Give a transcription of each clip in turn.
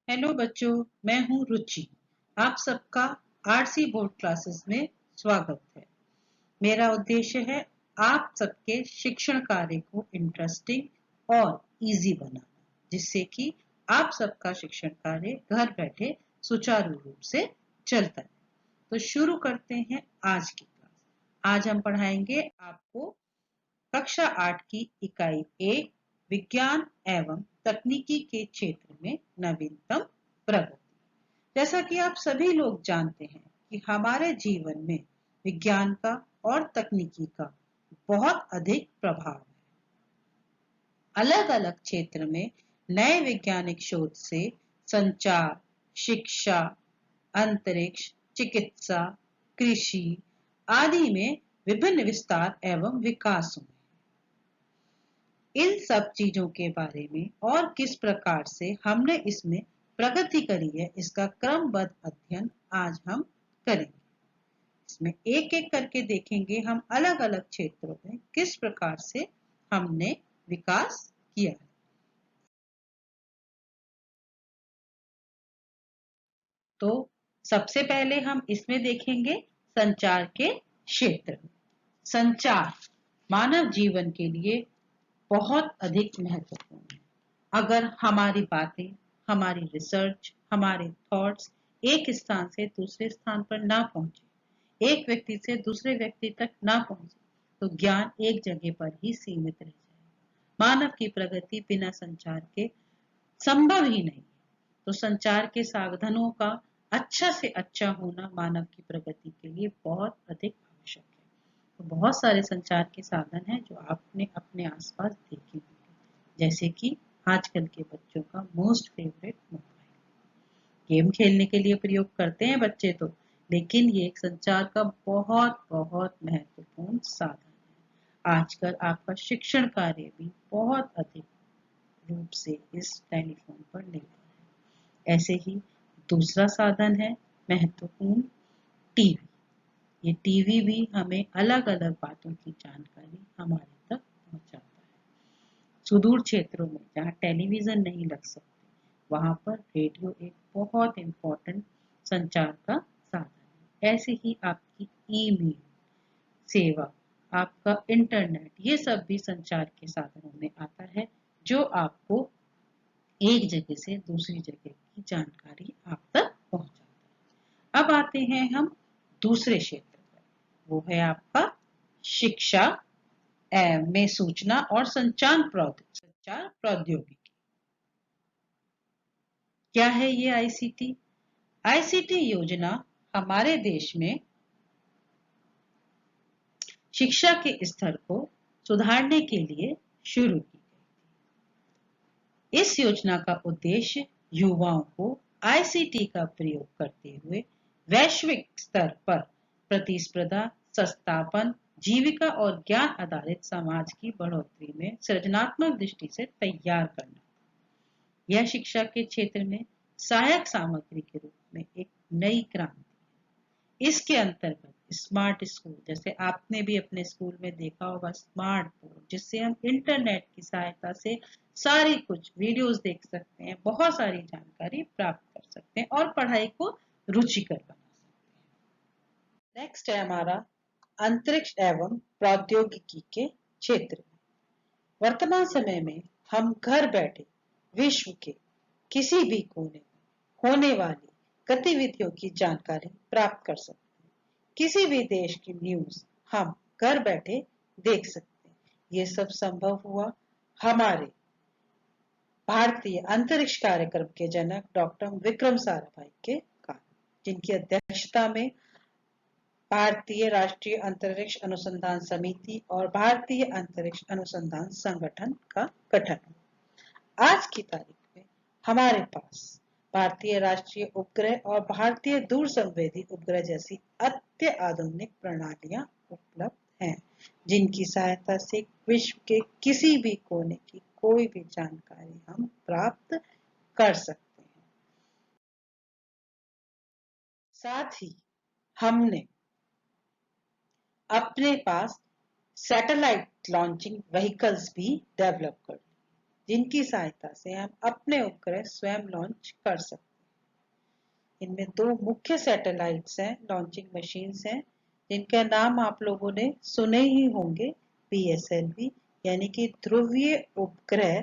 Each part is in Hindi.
हेलो बच्चों, मैं हूँ रुचि। आप सबका आरसी बोर्ड क्लासेस में स्वागत है। मेरा उद्देश्य है आप सबके शिक्षण कार्य को इंटरेस्टिंग और इजी बनाना, जिससे कि आप सबका शिक्षण कार्य घर बैठे सुचारू रूप से चलता है। तो शुरू करते हैं आज की क्लास। आज हम पढ़ाएंगे आपको कक्षा 8 की इकाई 1 विज्ञान एवं तकनीकी के क्षेत्र में नवीनतम प्रगति। जैसा कि आप सभी लोग जानते हैं कि हमारे जीवन में विज्ञान का और तकनीकी का बहुत अधिक प्रभाव है। अलग अलग क्षेत्र में नए वैज्ञानिक शोध से संचार, शिक्षा, अंतरिक्ष, चिकित्सा, कृषि आदि में विभिन्न विस्तार एवं विकास हुए। इन सब चीजों के बारे में और किस प्रकार से हमने इसमें प्रगति करी है, इसका क्रमबद्ध अध्ययन आज हम करेंगे। इसमें एक एक करके देखेंगे हम अलग अलग क्षेत्रों में किस प्रकार से हमने विकास किया है। तो सबसे पहले हम इसमें देखेंगे संचार के क्षेत्र। संचार मानव जीवन के लिए बहुत अधिक महत्वपूर्ण है। अगर हमारी बातें, हमारी रिसर्च, हमारे थॉट्स एक स्थान से दूसरे स्थान पर ना पहुंचे, एक व्यक्ति से दूसरे व्यक्ति तक ना पहुंचे, तो ज्ञान एक जगह पर ही सीमित रह जाएगा। मानव की प्रगति बिना संचार के संभव ही नहीं। तो संचार के साधनों का अच्छा से अच्छा होना मानव की प्रगति के लिए बहुत अधिक आवश्यक है। तो बहुत सारे संचार के साधन हैं जो आपने अपने आसपास देखे होंगे, जैसे कि आजकल के बच्चों का मोस्ट फेवरेट मोबाइल। गेम खेलने के लिए प्रयोग करते हैं बच्चे तो, लेकिन ये एक संचार का बहुत बहुत महत्वपूर्ण साधन है। आजकल आपका शिक्षण कार्य भी बहुत अधिक रूप से इस टेलीफोन पर निर्भर है। ऐसे ही दूसरा साधन है महत्वपूर्ण टीवी। ये टीवी भी हमें अलग अलग बातों की जानकारी हमारे तक पहुंचाता है। सुदूर क्षेत्रों में जहाँ टेलीविजन नहीं लग सकते, वहां पर रेडियो एक बहुत इंपॉर्टेंट संचार का साधन है। ऐसे ही आपकी ईमेल सेवा, आपका इंटरनेट, ये सब भी संचार के साधनों में आता है, जो आपको एक जगह से दूसरी जगह की जानकारी आप तक पहुंचाता है। अब आते हैं हम दूसरे क्षेत्र पर, वो है आपका शिक्षा में सूचना और संचार प्रौद्योगिकी। क्या है ये आईसीटी? आईसीटी योजना हमारे देश में शिक्षा के स्तर को सुधारने के लिए शुरू की गई। इस योजना का उद्देश्य युवाओं को आईसीटी का प्रयोग करते हुए वैश्विक स्तर पर प्रतिस्पर्धा, संस्थापन, जीविका और ज्ञान आधारित समाज की बढ़ोतरी में सृजनात्मक दृष्टि से तैयार करना। यह शिक्षा के क्षेत्र में सहायक सामग्री के रूप में एक नई क्रांति है। इसके अंतर्गत स्मार्ट स्कूल, जैसे आपने भी अपने स्कूल में देखा होगा स्मार्ट बोर्ड, जिससे हम इंटरनेट की सहायता से सारी कुछ वीडियोस देख सकते हैं, बहुत सारी जानकारी प्राप्त कर सकते हैं और पढ़ाई को रुचिकर बना सकते हैं। नेक्स्ट है हमारा अंतरिक्ष एवं प्रौद्योगिकी के क्षेत्र में। वर्तमान समय में हम घर बैठे विश्व के किसी भी कोने में होने वाली गतिविधियों की जानकारी प्राप्त कर सकते हैं। किसी भी देश की न्यूज हम घर बैठे देख सकते हैं। ये सब संभव हुआ हमारे भारतीय अंतरिक्ष कार्यक्रम के जनक डॉक्टर विक्रम साराभाई के कारण, जिनकी अध्यक्षता में भारतीय राष्ट्रीय अंतरिक्ष अनुसंधान समिति और भारतीय अंतरिक्ष अनुसंधान संगठन का गठन हुआ। आज की तारीख में हमारे पास भारतीय राष्ट्रीय उपग्रह और भारतीय दूर संवेदी उपग्रह जैसी अत्याधुनिक प्रणालियां उपलब्ध हैं, जिनकी सहायता से विश्व के किसी भी कोने की कोई भी जानकारी हम प्राप्त कर सकते हैं। साथ ही हमने अपने पास सैटेलाइट लॉन्चिंग व्हीकल्स भी डेवलप कर, जिनकी सहायता से हम अपने उपग्रह स्वयं लॉन्च कर सकते हैं। इनमें दो मुख्य सैटेलाइट्स हैं, लॉन्चिंग मशीन्स हैं, जिनका नाम आप लोगों ने सुने ही होंगे, PSLV यानी कि ध्रुवीय उपग्रह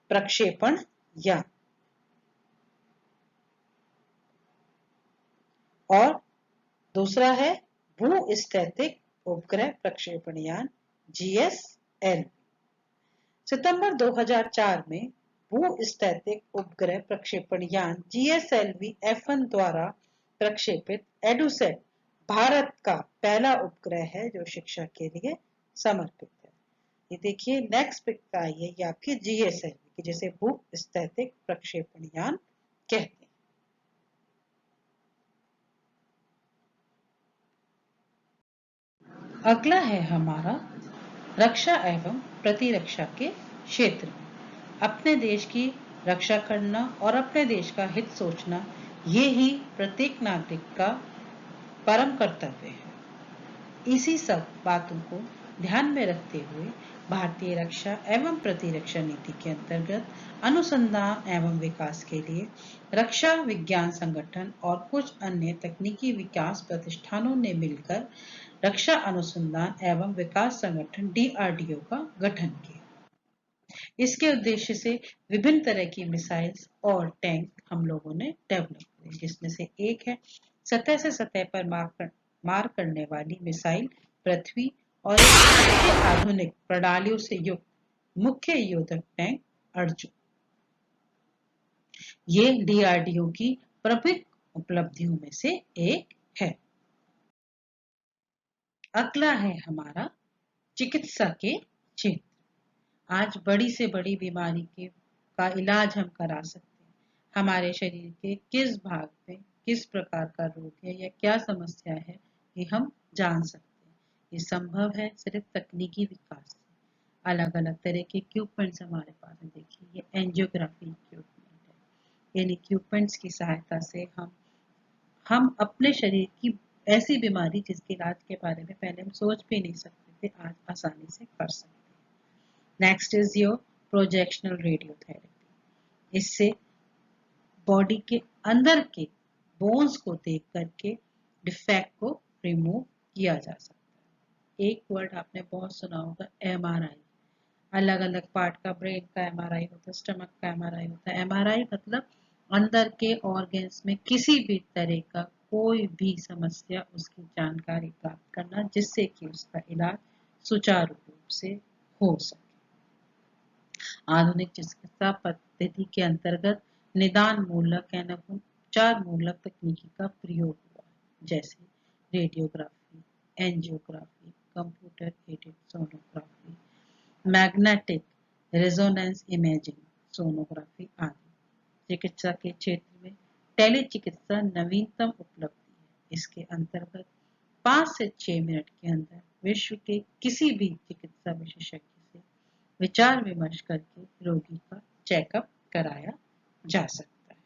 प्रक्षेपण यान, और दूसरा है भूस्थितिक उपग्रह प्रक्षेपण यान GSLV। सितंबर 2004 में भूस्थितिक उपग्रह प्रक्षेपण यान GSLV F1 द्वारा प्रक्षेपित एडुसेट भारत का पहला उपग्रह है जो शिक्षा के लिए समर्पित है। ये देखिए नेक्स्ट पिक्चर आई है, ये आपकी GSLV की, जिसे भूस्थितिक प्रक्षेपण यान कहते हैं। अगला है हमारा रक्षा एवं प्रतिरक्षा के क्षेत्र में अपने देश की रक्षा करना और अपने देश का हित सोचना, ये ही प्रत्येक नागरिक का परम कर्तव्य है। इसी सब बातों को ध्यान में रखते हुए भारतीय रक्षा एवं प्रतिरक्षा नीति के अंतर्गत अनुसंधान एवं विकास के लिए रक्षा विज्ञान संगठन और कुछ अन्य तकनीकी विकास प्रतिष्ठानों ने मिलकर रक्षा अनुसंधान एवं विकास संगठन DRDO का गठन किया। इसके उद्देश्य से विभिन्न तरह की मिसाइल्स और टैंक हम लोगों ने डेवलप किए, जिसमें से एक है सतह से सतह पर मार करने वाली मिसाइल पृथ्वी और एक आधुनिक प्रणालियों से युक्त मुख्य योद्धक टैंक अर्जुन। ये DRDO की प्रमुख उपलब्धियों में से एक है। अगला है हमारा चिकित्सा के क्षेत्र। आज बड़ी से बड़ी बीमारी का इलाज हम करा सकते हैं। हमारे शरीर के किस भाग में किस प्रकार का रोग है या क्या समस्या है, ये हम जान सकते हैं। ये संभव है सिर्फ तकनीकी विकास से। अलग अलग तरह के इक्विपमेंट्स हमारे पास है। देखिए ये एंजियोग्राफी इक्विपमेंट है। इन इक्विपमेंट्स की सहायता से हम अपने शरीर की ऐसी बीमारी जिसके इलाज के बारे में पहले हम सोच भी नहीं सकते थे, आज आसानी से कर सकते हैं। Next is your projectional radiotherapy. इससे बॉडी के अंदर के बोन्स को देख करके डिफेक्ट को रिमूव किया जा सकता है। एक वर्ड आपने बहुत सुना होगा, MRI। अलग अलग पार्ट का, ब्रेन का MRI होता है, स्टमक का MRI होता है। MRI मतलब अंदर के ऑर्गन्स में किसी भी तरह का कोई भी समस्या, उसकी जानकारी प्राप्त करना, जिससे कि उसका इलाज सुचारू रूप से हो सके। आधुनिक चिकित्सा पद्धति के अंतर्गत निदान मूलक यानी उपचार मूलक तकनीकी का प्रयोग हुआ, जैसे radiography, angiography, computer aided sonography, magnetic resonance imaging sonography आदि। चिकित्सा के क्षेत्र में टेली चिकित्सा नवीनतम उपलब्धि है। इसके अंतर्गत 5 से 6 मिनट के अंदर विश्व के किसी भी चिकित्सा विशेषज्ञ से विचार विमर्श करके रोगी का चेकअप कराया जा सकता है।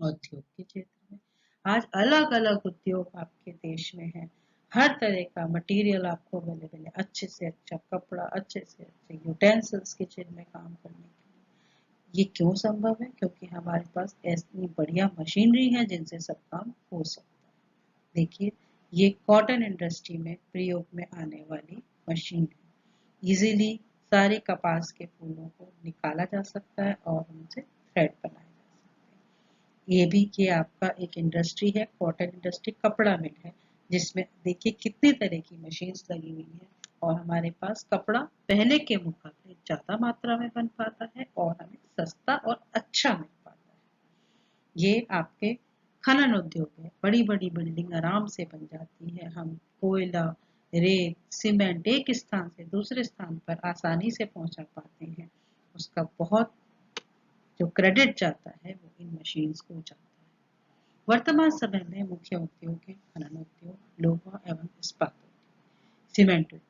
उद्योग के क्षेत्र में आज अलग अलग उद्योग आपके देश में है। हर तरह का मटेरियल आपको अवेलेबल है, अच्छे से अच्छा कपड़ा, अच्छे से अच्छे यूटेंसिल्स किचन में काम करने के लिए। ये क्यों संभव है? क्योंकि हमारे पास ऐसी बढ़िया मशीनरी है जिनसे सब काम हो सकता है। देखिए ये कॉटन इंडस्ट्री में प्रयोग में आने वाली मशीन है। इजीली सारे कपास के फूलों को निकाला जा सकता है और उनसे थ्रेड बनाया जा सकता है। ये भी कि आपका एक इंडस्ट्री है, कॉटन इंडस्ट्री, कपड़ा मिल है, जिसमें देखिए कितनी तरह की मशीन्स लगी हुई है और हमारे पास कपड़ा पहले के मुकाबले ज्यादा मात्रा में बन पाता है और हमें सस्ता और अच्छा मिल पाता है। ये आपके खनन उद्योग है। बड़ी बड़ी बिल्डिंग आराम से बन जाती है। हम कोयला, रेत, सीमेंट एक स्थान से दूसरे स्थान पर आसानी से पहुंचा पाते हैं। उसका बहुत जो क्रेडिट जाता है वो इन मशीन्स को जाता है। वर्तमान समय में मुख्य उद्योग है खनन उद्योग, लोहा एवं इस्पात उद्योग, सीमेंट उद्योग,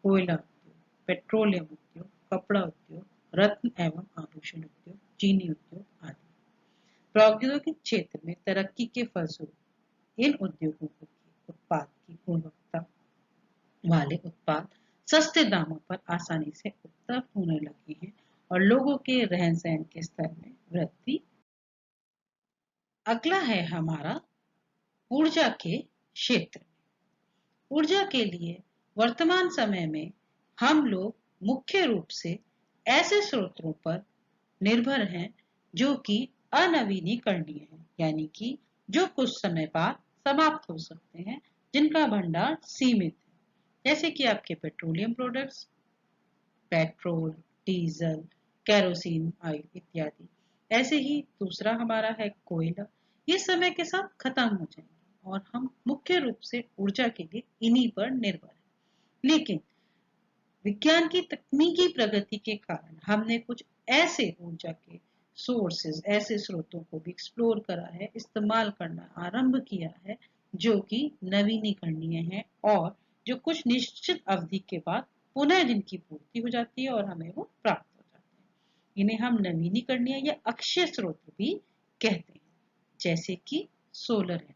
कोयला उद्योग, पेट्रोलियम उद्योग, कपड़ा उद्योग, रत्न एवं आभूषण उद्योग, चीनी उद्योग आदि। प्रौद्योगिकी क्षेत्र में तरक्की के फलस्वरूप इन उद्योगों के उत्पाद की गुणवत्ता वाले उत्पाद सस्ते दामों पर आसानी से और लोगों के रहन सहन के स्तर में वृद्धि। अगला है हमारा ऊर्जा के क्षेत्र। ऊर्जा के लिए वर्तमान समय में हम लोग मुख्य रूप से ऐसे स्रोतों पर निर्भर हैं जो कि अनवीनीकरणीय है, यानी कि जो कुछ समय बाद समाप्त हो सकते हैं, जिनका भंडार सीमित है, जैसे कि आपके petroleum products, petrol, diesel, kerosene oil इत्यादि। ऐसे ही दूसरा हमारा है कोयला। ये समय के साथ खत्म हो जाएंगे और हम मुख्य रूप से ऊर्जा के लिए इन्हीं पर निर्भर हैं। लेकिन विज्ञान की तकनीकी प्रगति के कारण हमने कुछ ऐसे ऊर्जा के सोर्सेज, ऐसे स्रोतों को भी एक्सप्लोर करा है, इस्तेमाल करना आरंभ किया है, जो कि नवीनीकरणीय है और जो कुछ निश्चित अवधि के बाद पुनः जिनकी पूर्ति हो जाती है और हमें वो प्राप्त हो जाते हैं। इन्हें हम नवीनीकरणीय या अक्षय स्रोत भी कहते हैं, जैसे कि सोलर एनर्जी।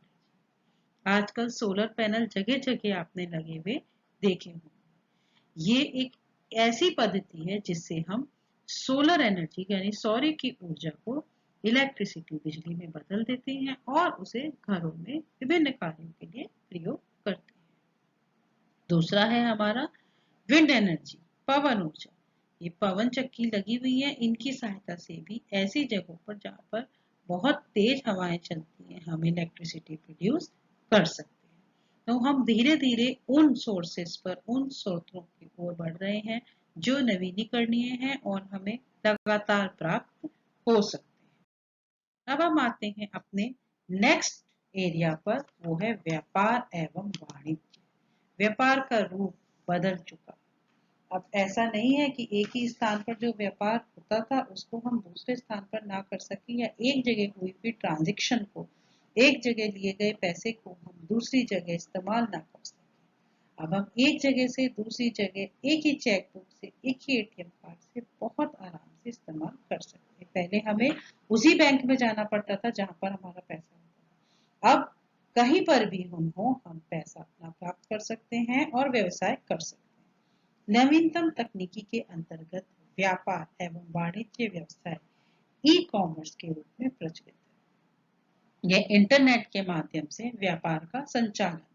आजकल सोलर पैनल जगह जगह आपने लगे हुए देखे होंगे। ये एक ऐसी पद्धति है जिससे हम सोलर एनर्जी यानी सौर की ऊर्जा को इलेक्ट्रिसिटी बिजली में बदल देते हैं और उसे घरों में विभिन्न कार्यों के लिए प्रयोग करते हैं। दूसरा है हमारा विंड एनर्जी, पवन ऊर्जा। ये पवन चक्की लगी हुई है, इनकी सहायता से भी ऐसी जगहों पर जहाँ पर बहुत तेज हवाएं चलती हैं हम इलेक्ट्रिसिटी प्रोड्यूस कर सकते हैं। तो हम धीरे धीरे उन सोर्सेस पर, उन स्रोतों की ओर बढ़ रहे हैं जो नवीनीकरणीय हैं और हमें लगातार प्राप्त हो सकते हैं। अब हम आते हैं अपने नेक्स्ट एरिया पर, वो है व्यापार एवं वाणिज्य। व्यापार का रूप बदल चुका। अब ऐसा नहीं है कि एक ही स्थान पर जो व्यापार होता था उसको हम दूसरे स्थान पर ना कर सकें, या एक जगह हुई हुई ट्रांजैक्शन को, एक जगह लिए गए पैसे को हम दूसरी जगह इस्तेमाल ना कर सकें। अब हम एक जगह से दूसरी जगह एक ही चेक बुक से, एक ही एटीएम कार्ड से बहुत आराम से इस्तेमाल कर सकते हैं। पहले हमें उसी बैंक में जाना पड़ता था जहां पर हमारा पैसा होता था। अब कहीं पर भी हम हो, हम पैसा अपना प्राप्त कर सकते हैं और व्यवसाय कर सकते हैं। नवीनतम तकनीकी के अंतर्गत व्यापार एवं वाणिज्य व्यवसाय ई कॉमर्स के रूप में प्रचलित है। यह इंटरनेट के माध्यम से व्यापार का संचालन है।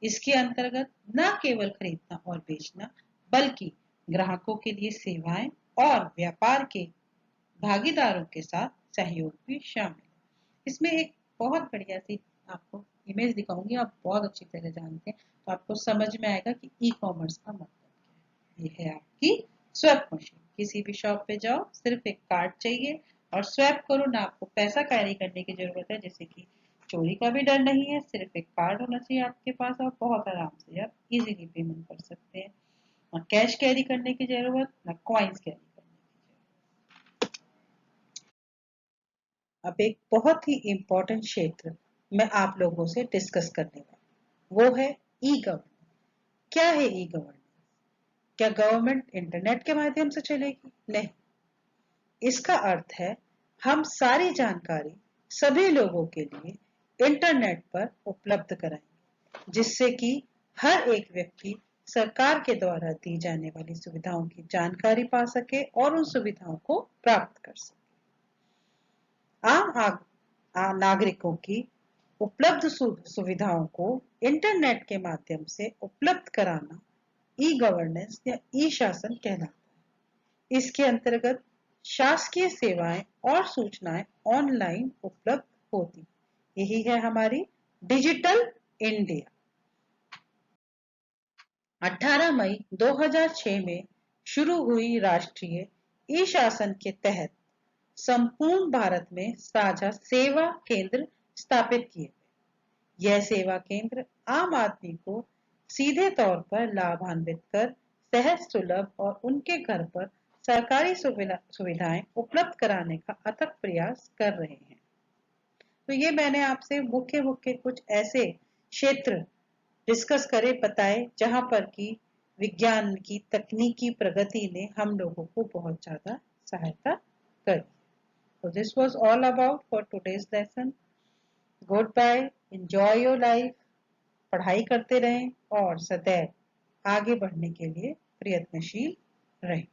इसके अंतर्गत न केवल खरीदना और बेचना, बल्कि ग्राहकों के लिए सेवाएं और व्यापार के भागीदारों के साथ सहयोग भी शामिल है। इसमें एक बहुत बढ़िया सी आपको इमेज दिखाऊंगी, आप बहुत अच्छी तरह जानते हैं, तो आपको समझ में आएगा कि ई कॉमर्स का मतलब क्या है। ये है आपकी स्वैप मशीन। किसी भी शॉप पे जाओ, सिर्फ एक कार्ड चाहिए और स्वैप करो ना, आपको पैसा कैरी करने की जरूरत है, जैसे कि चोरी का भी डर नहीं है, सिर्फ एक कार्ड होना चाहिए आपके पास और बहुत आराम से आप इजीली पेमेंट कर सकते हैं। ना कैश कैरी करने की जरूरत, ना कॉइन्स कैरी करने की जरूरत। अब एक बहुत ही इंपॉर्टेंट क्षेत्र मैं आप लोगों से डिस्कस करने वाला, वो है ई गवर्नेंस। क्या है ई गवर्नेंस? क्या गवर्नमेंट इंटरनेट के माध्यम से चलेगी? नहीं। इसका अर्थ है हम सारी जानकारी सभी लोगों के लिए इंटरनेट पर उपलब्ध कराएंगे, जिससे कि हर एक व्यक्ति सरकार के द्वारा दी जाने वाली सुविधाओं की जानकारी पा सके और उन सुविधाओं को प्राप्त कर सके। नागरिकों की उपलब्ध सुविधाओं को इंटरनेट के माध्यम से उपलब्ध कराना ई गवर्नेंस या ई शासन कहलाता है। इसके अंतर्गत शासकीय सेवाएं और सूचनाएं ऑनलाइन उपलब्ध होती। यही है हमारी डिजिटल इंडिया। 18 मई 2006 में शुरू हुई राष्ट्रीय ई शासन के तहत संपूर्ण भारत में साझा सेवा केंद्र स्थापित किए गए। यह सेवा केंद्र आम आदमी को सीधे तौर पर लाभान्वित कर सहज, सुलभ और उनके घर पर सरकारी सुविधाएं उपलब्ध कराने का अथक प्रयास कर रहे हैं। तो ये मैंने आपसे मुख्य मुख्य कुछ ऐसे क्षेत्र डिस्कस करे, बताए, जहां पर कि विज्ञान की तकनीकी प्रगति ने हम लोगों को बहुत ज्यादा सहायता करी। So this was all about for today's lesson. Goodbye. Enjoy your life. पढ़ाई करते रहें और सदैव आगे बढ़ने के लिए प्रयत्नशील रहें।